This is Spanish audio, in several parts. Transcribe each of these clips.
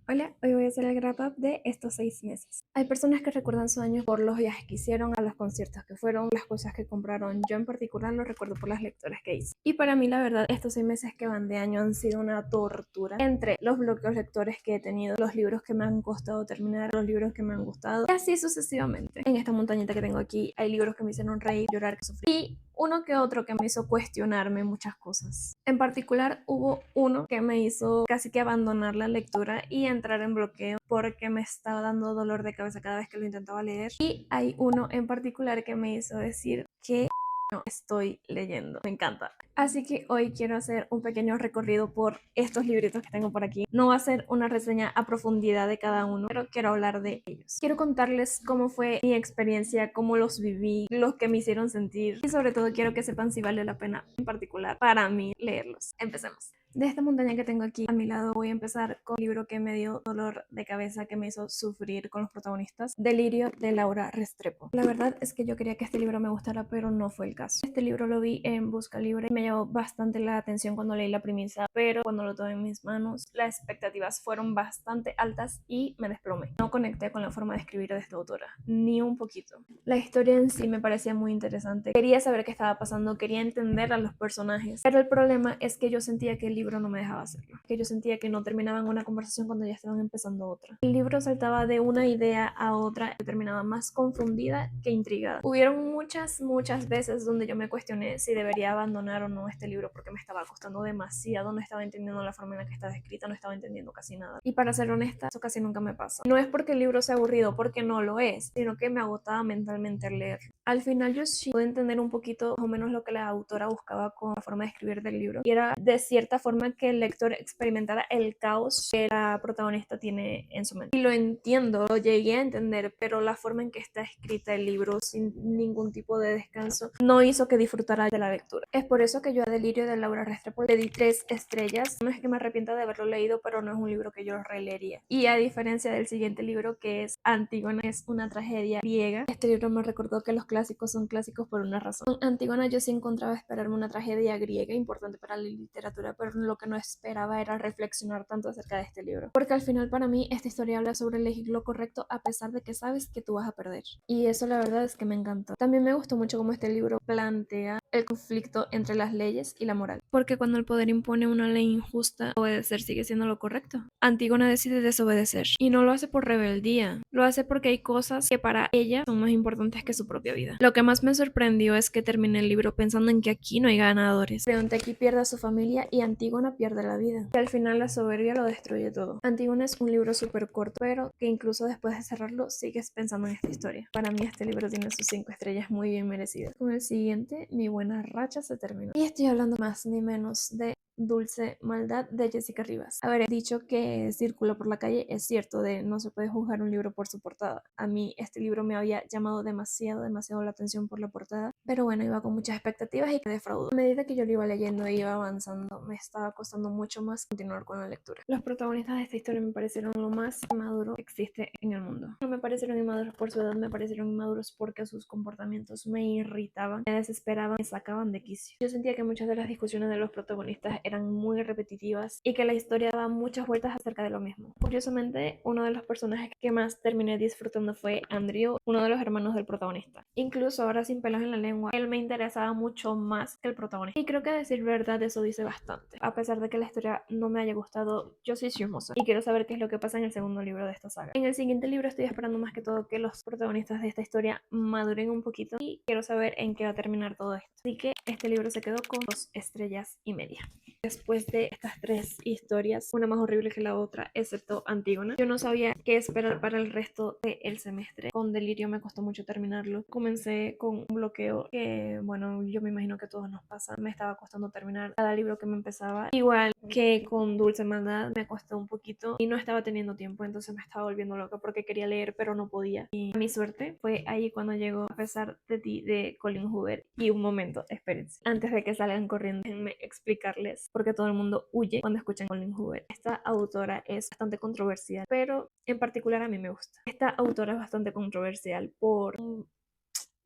Hola, hoy voy a hacer el wrap up de estos 6 meses. Hay personas que recuerdan su año por los viajes que hicieron, a los conciertos que fueron, las cosas que compraron. Yo en particular lo recuerdo por las lecturas que hice. Y para mí, la verdad, estos 6 meses que van de año han sido una tortura entre los bloqueos lectores que he tenido, los libros que me han costado terminar, los libros que me han gustado, y así sucesivamente. En esta montañita que tengo aquí hay libros que me hicieron reír, llorar, sufrir, y uno que otro que me hizo cuestionarme muchas cosas. En particular, hubo uno que me hizo casi que abandonar la lectura y entrar en bloqueo porque me estaba dando dolor de cabeza cada vez que lo intentaba leer. Y hay uno en particular que me hizo decir que no estoy leyendo. Me encanta. Así que hoy quiero hacer un pequeño recorrido por estos libritos que tengo por aquí. No va a ser una reseña a profundidad de cada uno, pero quiero hablar de ellos. Quiero contarles cómo fue mi experiencia, cómo los viví, los que me hicieron sentir y sobre todo quiero que sepan si vale la pena en particular para mí leerlos. Empecemos. De esta montaña que tengo aquí a mi lado voy a empezar con el libro que me dio dolor de cabeza, que me hizo sufrir con los protagonistas, Delirio de Laura Restrepo. La verdad es que yo quería que este libro me gustara, pero no fue el caso. Este libro lo vi en Busca Libre y me llamó bastante la atención cuando leí la premisa, pero cuando lo tomé en mis manos las expectativas fueron bastante altas y me desplomé. No conecté con la forma de escribir de esta autora, ni un poquito. La historia en sí me parecía muy interesante. Quería saber qué estaba pasando, quería entender a los personajes, pero el problema es que yo sentía que el libro no me dejaba hacerlo, que yo sentía que no terminaban una conversación cuando ya estaban empezando otra. El libro saltaba de una idea a otra y terminaba más confundida que intrigada. Hubieron muchas veces donde yo me cuestioné si debería abandonar o no este libro porque me estaba costando demasiado, no estaba entendiendo la forma en la que estaba escrita, no estaba entendiendo casi nada. Y para ser honesta, eso casi nunca me pasa. No es porque el libro sea aburrido, porque no lo es, sino que me agotaba mentalmente al leerlo. Al final yo sí pude entender un poquito más o menos lo que la autora buscaba con la forma de escribir del libro, y era de cierta forma que el lector experimentara el caos que la protagonista tiene en su mente. Y lo entiendo, lo llegué a entender, pero la forma en que está escrita el libro sin ningún tipo de descanso no hizo que disfrutara de la lectura. Es por eso que yo a Delirio de Laura Restrepo le di 3 estrellas. No es que me arrepienta de haberlo leído, pero no es un libro que yo releería. Y a diferencia del siguiente libro, que es Antígona, es una tragedia griega, este libro me recordó que los clásicos son clásicos por una razón. Con Antígona yo sí encontraba esperarme una tragedia griega importante para la literatura, pero lo que no esperaba era reflexionar tanto acerca de este libro. Porque al final para mí esta historia habla sobre elegir lo correcto a pesar de que sabes que tú vas a perder. Y eso la verdad es que me encantó. También me gustó mucho cómo este libro plantea el conflicto entre las leyes y la moral. Porque cuando el poder impone una ley injusta, obedecer sigue siendo lo correcto. Antígona decide desobedecer. Y no lo hace por rebeldía, lo hace porque hay cosas que para ella son más importantes que su propia vida. Lo que más me sorprendió es que terminé el libro pensando en que aquí no hay ganadores. Leontequi pierde a su familia y Antígona pierde la vida. Y al final la soberbia lo destruye todo. Antígona es un libro súper corto, pero que incluso después de cerrarlo sigues pensando en esta historia. Para mí este libro tiene sus 5 estrellas muy bien merecidas. Con el siguiente, mi buena racha se terminó. Y estoy hablando más ni menos de Dulce Maldad de Jessica Rivas. Haber dicho que circula por la calle es cierto, de no se puede juzgar un libro por su portada. A mí este libro me había llamado demasiado la atención por la portada, pero bueno, iba con muchas expectativas y me defraudó. A medida que yo lo iba leyendo e iba avanzando, me estaba costando mucho más continuar con la lectura. Los protagonistas de esta historia me parecieron lo más inmaduro que existe en el mundo. No me parecieron inmaduros por su edad, me parecieron inmaduros porque sus comportamientos me irritaban, me desesperaban, me sacaban de quicio. Yo sentía que muchas de las discusiones de los protagonistas eran muy repetitivas y que la historia daba muchas vueltas acerca de lo mismo. Curiosamente, uno de los personajes que más terminé disfrutando fue Andrew, uno de los hermanos del protagonista. Incluso ahora sin pelos en la lengua, él me interesaba mucho más que el protagonista. Y creo que a decir verdad eso dice bastante. A pesar de que la historia no me haya gustado, yo soy chismosa y quiero saber qué es lo que pasa en el segundo libro de esta saga. En el siguiente libro estoy esperando más que todo que los protagonistas de esta historia maduren un poquito y quiero saber en qué va a terminar todo esto. Así que este libro se quedó con 2 estrellas y media. Después de estas 3 historias, una más horrible que la otra, excepto Antígona, yo no sabía qué esperar para el resto del semestre. Con Delirio me costó mucho terminarlo. Comencé con un bloqueo que, bueno, yo me imagino que a todos nos pasa. Me estaba costando terminar cada libro que me empezaba. Igual que con Dulce Maldad, me costó un poquito y no estaba teniendo tiempo, entonces me estaba volviendo loca porque quería leer, pero no podía. Y a mi suerte fue ahí cuando llegó A pesar de ti de Colin Hoover. Y un momento, espérense, antes de que salgan corriendo, déjenme explicarles porque todo el mundo huye cuando escuchan Colin Hoover. Esta autora es bastante controversial, pero en particular a mí me gusta. Esta autora es bastante controversial por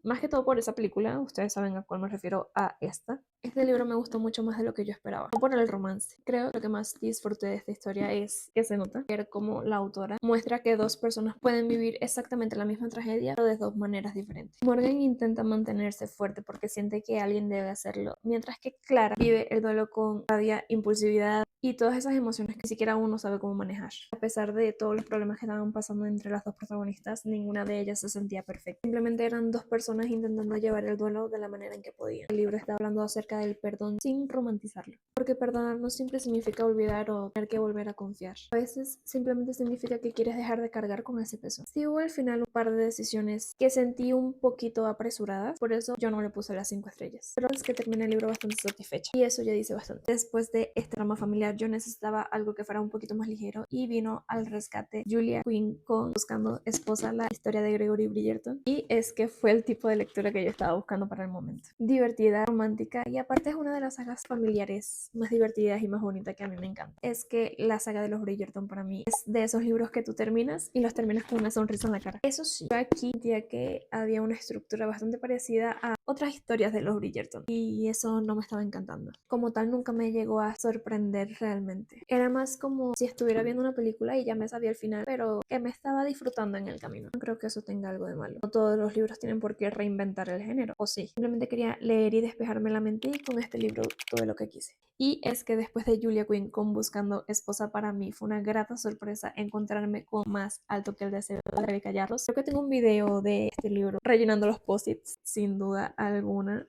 Más que todo por esa película, ustedes saben a cuál me refiero, a esta. Este libro me gustó mucho más de lo que yo esperaba, no por el romance. Creo que lo que más disfruté de esta historia es que se nota ver cómo la autora muestra que dos personas pueden vivir exactamente la misma tragedia, pero de dos maneras diferentes. Morgan intenta mantenerse fuerte porque siente que alguien debe hacerlo, mientras que Clara vive el duelo con rabia, impulsividad y todas esas emociones que ni siquiera uno sabe cómo manejar. A pesar de todos los problemas que estaban pasando entre las dos protagonistas, ninguna de ellas se sentía perfecta. Simplemente eran dos personas intentando llevar el duelo de la manera en que podían. El libro está hablando acerca del perdón sin romantizarlo, porque perdonar no siempre significa olvidar o tener que volver a confiar. A veces simplemente significa que quieres dejar de cargar con ese peso. Sí hubo al final un par de decisiones que sentí un poquito apresuradas, por eso yo no le puse las 5 estrellas. Pero es que terminé el libro bastante satisfecha y eso ya dice bastante. Después de este drama familiar yo necesitaba algo que fuera un poquito más ligero y vino al rescate Julia Quinn con Buscando Esposa, la historia de Gregory Bridgerton, y es que fue el tipo de lectura que yo estaba buscando para el momento. Divertida, romántica y aparte es una de las sagas familiares más divertidas y más bonitas que a mí me encanta. Es que la saga de los Bridgerton para mí es de esos libros que tú terminas y los terminas con una sonrisa en la cara. Eso sí, yo aquí sentía que había una estructura bastante parecida a otras historias de los Bridgerton y eso no me estaba encantando. Como tal nunca me llegó a sorprender realmente. Era más como si estuviera viendo una película y ya me sabía el final, pero que me estaba disfrutando en el camino. No creo que eso tenga algo de malo. No todos los libros tienen por qué reinventar el género, o sí. Simplemente quería leer y despejarme la mente y con este libro tuve lo que quise. Y es que después de Julia Quinn con Buscando Esposa, para mí fue una grata sorpresa encontrarme con Más Alto que el Deseo de Rebeca Yarros. Creo que tengo un video de este libro rellenando los post-its, sin duda alguna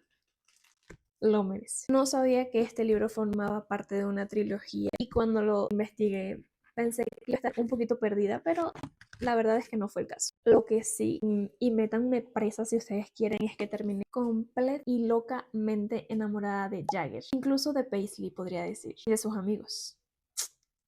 lo merece. No sabía que este libro formaba parte de una trilogía y cuando lo investigué pensé que iba a estar un poquito perdida, pero la verdad es que no fue el caso. Lo que sí, y métanme presa si ustedes quieren, es que terminé completa y locamente enamorada de Jagger, incluso de Paisley podría decir, y de sus amigos.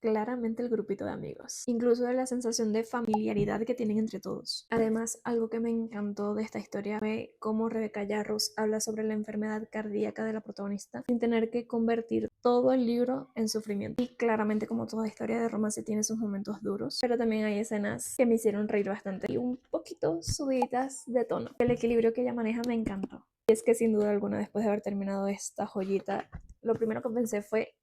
Claramente el grupito de amigos, incluso de la sensación de familiaridad que tienen entre todos. Además, algo que me encantó de esta historia fue cómo Rebeca Yarros habla sobre la enfermedad cardíaca de la protagonista sin tener que convertir todo el libro en sufrimiento. Y claramente, como toda historia de romance tiene sus momentos duros, pero también hay escenas que me hicieron reír bastante y un poquito subidas de tono. El equilibrio que ella maneja me encantó. Y es que sin duda alguna, después de haber terminado esta joyita, lo primero que pensé fue: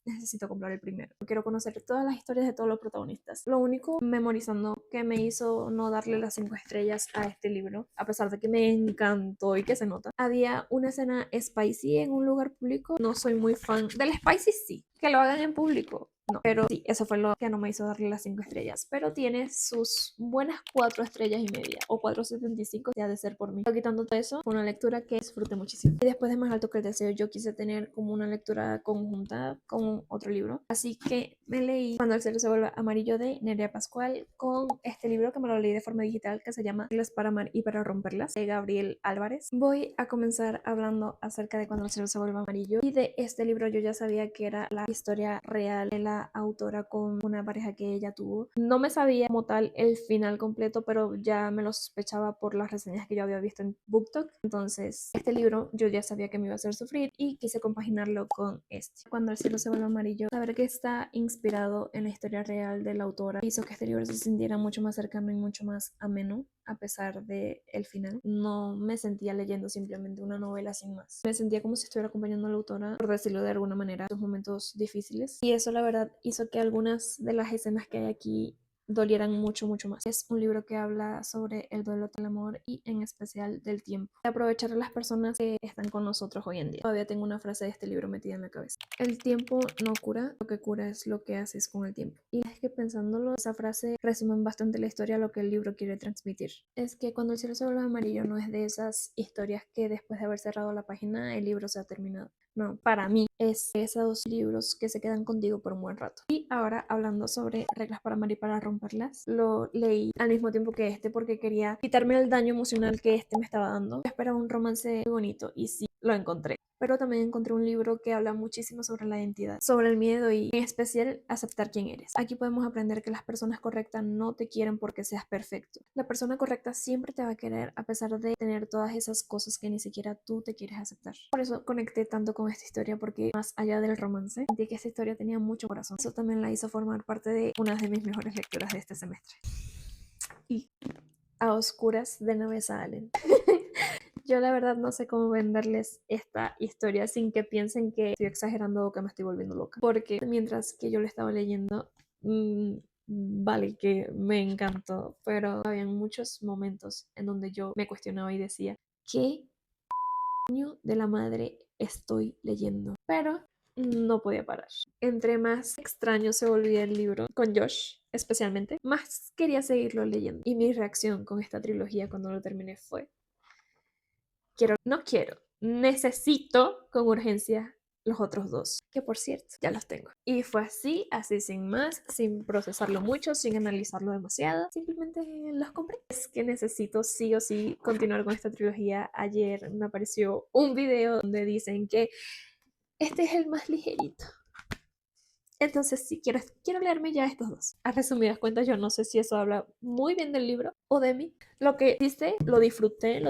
necesito comprar el primero. Quiero conocer todas las historias de todos los protagonistas. Lo único memorizando que me hizo no darle las 5 estrellas a este libro, a pesar de que me encantó y que se nota, había una escena spicy en un lugar público. No soy muy fan del spicy, sí. Que lo hagan en público, no. Pero sí, eso fue lo que no me hizo darle las 5 estrellas. Pero tiene sus buenas 4 estrellas y media o 4,75 si ha de ser por mí. Pero quitando todo eso, fue una lectura que disfruté muchísimo. Y después de Más Alto que el Deseo, yo quise tener como una lectura conjunta con otro libro. Así que me leí Cuando el cielo se vuelve amarillo de Nerea Pascual con este libro que me lo leí de forma digital que se llama Reglas para amar y para romperlas de Gabriel Álvarez. Voy a comenzar hablando acerca de Cuando el cielo se vuelve amarillo y de este libro yo ya sabía que era la historia real de la autora con una pareja que ella tuvo. No me sabía como tal el final completo, pero ya me lo sospechaba por las reseñas que yo había visto en BookTok. Entonces, este libro yo ya sabía que me iba a hacer sufrir y quise compaginarlo con este. Cuando el cielo se vuelve amarillo, saber que está inspirado en la historia real de la autora hizo que este libro se sintiera mucho más cercano y mucho más ameno. A pesar de el final, no me sentía leyendo simplemente una novela sin más. Me sentía como si estuviera acompañando a la autora, por decirlo de alguna manera, en sus momentos difíciles. Y eso, la verdad, hizo que algunas de las escenas que hay aquí dolieran mucho, mucho más. Es un libro que habla sobre el duelo del amor y en especial del tiempo. De aprovechar a las personas que están con nosotros hoy en día. Todavía tengo una frase de este libro metida en la cabeza. El tiempo no cura, lo que cura es lo que haces con el tiempo. Y es que pensándolo, esa frase resume bastante la historia, lo que el libro quiere transmitir. Es que Cuando el cielo se vuelve amarillo no es de esas historias que después de haber cerrado la página el libro se ha terminado. No, para mí es esos libros que se quedan contigo por un buen rato. Y ahora hablando sobre Reglas para amar y para romperlas, lo leí al mismo tiempo que este porque quería quitarme el daño emocional que este me estaba dando. Esperaba un romance muy bonito y sí, lo encontré. Pero también encontré un libro que habla muchísimo sobre la identidad, sobre el miedo y en especial aceptar quién eres. Aquí podemos aprender que las personas correctas no te quieren porque seas perfecto. La persona correcta siempre te va a querer a pesar de tener todas esas cosas que ni siquiera tú te quieres aceptar. Por eso conecté tanto con esta historia porque más allá del romance, sentí que esta historia tenía mucho corazón. Eso también la hizo formar parte de una de mis mejores lecturas de este semestre. Y A oscuras de Navesa Allen. Yo la verdad no sé cómo venderles esta historia sin que piensen que estoy exagerando o que me estoy volviendo loca. Porque mientras que yo lo estaba leyendo, vale, que me encantó, pero había muchos momentos en donde yo me cuestionaba y decía, ¿qué coño de la madre estoy leyendo? Pero no podía parar. Entre más extraño se volvía el libro, con Josh especialmente, más quería seguirlo leyendo. Y mi reacción con esta trilogía cuando lo terminé fue, necesito con urgencia los otros dos, que por cierto, ya los tengo. Y fue así, así sin más, sin procesarlo mucho, sin analizarlo demasiado, simplemente los compré. Es que necesito sí o sí continuar con esta trilogía. Ayer me apareció un video donde dicen que este es el más ligerito. Entonces sí, quiero leerme ya estos dos. A resumidas cuentas, yo no sé si eso habla muy bien del libro o de mí. Lo que dice, lo disfruté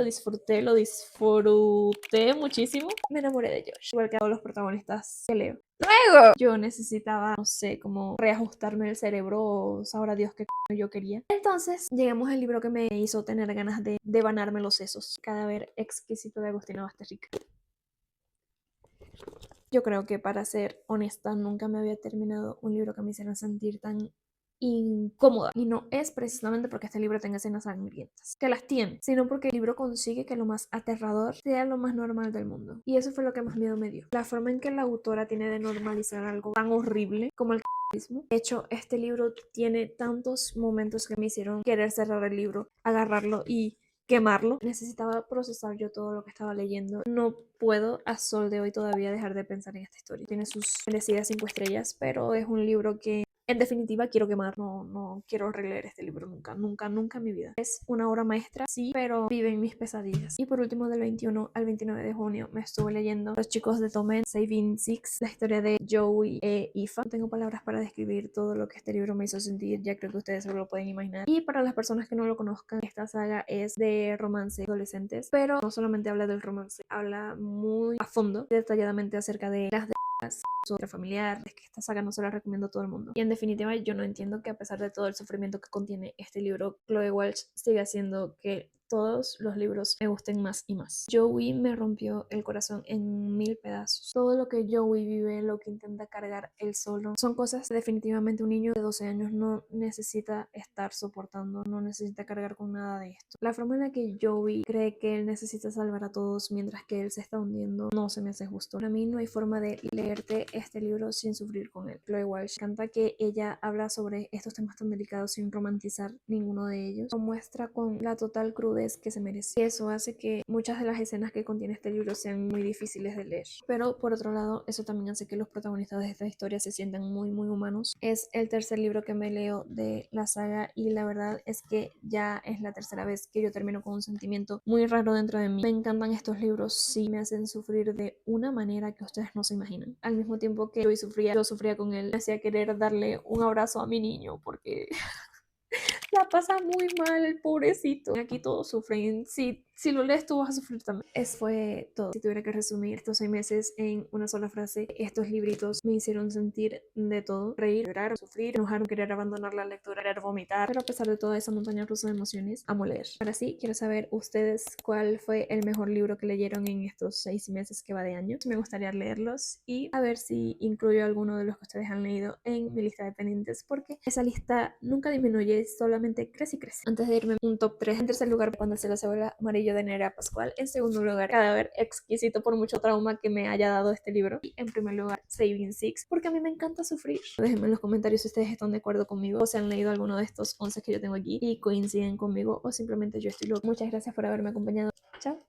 muchísimo. Me enamoré de Josh, igual que a todos los protagonistas que leo. Luego, yo necesitaba, no sé, como reajustarme el cerebro o sabrá Dios qué yo quería. Entonces, llegamos al libro que me hizo tener ganas de devanarme los sesos. Cadáver exquisito de Agustina Basterrica. Yo creo que, para ser honesta, nunca me había terminado un libro que me hiciera sentir tan incómoda. Y no es precisamente porque este libro tenga escenas sangrientas, que las tiene, sino porque el libro consigue que lo más aterrador sea lo más normal del mundo. Y eso fue lo que más miedo me dio. La forma en que la autora tiene de normalizar algo tan horrible como el mismo. De hecho, este libro tiene tantos momentos que me hicieron querer cerrar el libro, agarrarlo y quemarlo. Necesitaba procesar yo todo lo que estaba leyendo. No puedo a sol de hoy todavía dejar de pensar en esta historia. Tiene sus merecidas 5 estrellas, pero es un libro que en definitiva quiero quemar. No quiero releer este libro nunca, nunca, nunca en mi vida. Es una obra maestra, sí, pero vive en mis pesadillas. Y por último, del 21 al 29 de junio me estuve leyendo Los chicos de Tom and Saving Six, la historia de Joey e Aoife. No tengo palabras para describir todo lo que este libro me hizo sentir, ya creo que ustedes se lo pueden imaginar. Y para las personas que no lo conozcan, esta saga es de romance adolescentes, pero no solamente habla del romance, habla muy a fondo y detalladamente acerca de las otra familiar. Es que esta saga no se la recomiendo a todo el mundo. Y en definitiva, yo no entiendo que a pesar de todo el sufrimiento que contiene este libro, Chloe Welch sigue haciendo que todos los libros me gusten más y más. Joey me rompió el corazón en 1000 pedazos. Todo lo que Joey vive, lo que intenta cargar él solo, son cosas que definitivamente un niño de 12 años no necesita estar soportando, no necesita cargar con nada de esto. La forma en la que Joey cree que él necesita salvar a todos mientras que él se está hundiendo no se me hace justo. Para mí no hay forma de leerte este libro sin sufrir con él. Chloe Welch canta que ella habla sobre estos temas tan delicados sin romantizar ninguno de ellos. Lo muestra con la total crudeza que se merece. Y eso hace que muchas de las escenas que contiene este libro sean muy difíciles de leer. Pero por otro lado, eso también hace que los protagonistas de esta historia se sientan muy humanos. Es el tercer libro que me leo de la saga y la verdad es que ya es la tercera vez que yo termino con un sentimiento muy raro dentro de mí. Me encantan estos libros, sí, me hacen sufrir de una manera que ustedes no se imaginan. Al mismo tiempo que yo sufría con él, me hacía querer darle un abrazo a mi niño porque la pasa muy mal el pobrecito. Aquí todos sufren. Si lo lees tú vas a sufrir también. Eso fue todo. Si tuviera que resumir estos 6 meses en una sola frase, estos libritos me hicieron sentir de todo. Reír, llorar, sufrir, enojar, querer abandonar la lectura, querer vomitar. Pero a pesar de toda esa montaña rusa de emociones, amo leer. Ahora sí, quiero saber ustedes cuál fue el mejor libro que leyeron en estos 6 meses que va de año. Me gustaría leerlos y a ver si incluyo alguno de los que ustedes han leído en mi lista de pendientes, porque esa lista nunca disminuye, solamente crece y crece. Antes de irme, un top 3. En tercer lugar, Cuando se la cebolla amarillo de Nerea Pascual. En segundo lugar, Cadáver exquisito, por mucho trauma que me haya dado este libro. Y en primer lugar, Saving Six, porque a mí me encanta sufrir. Déjenme en los comentarios si ustedes están de acuerdo conmigo o si han leído alguno de estos 11 que yo tengo aquí y coinciden conmigo o simplemente yo estoy loca. Muchas gracias por haberme acompañado. Chao.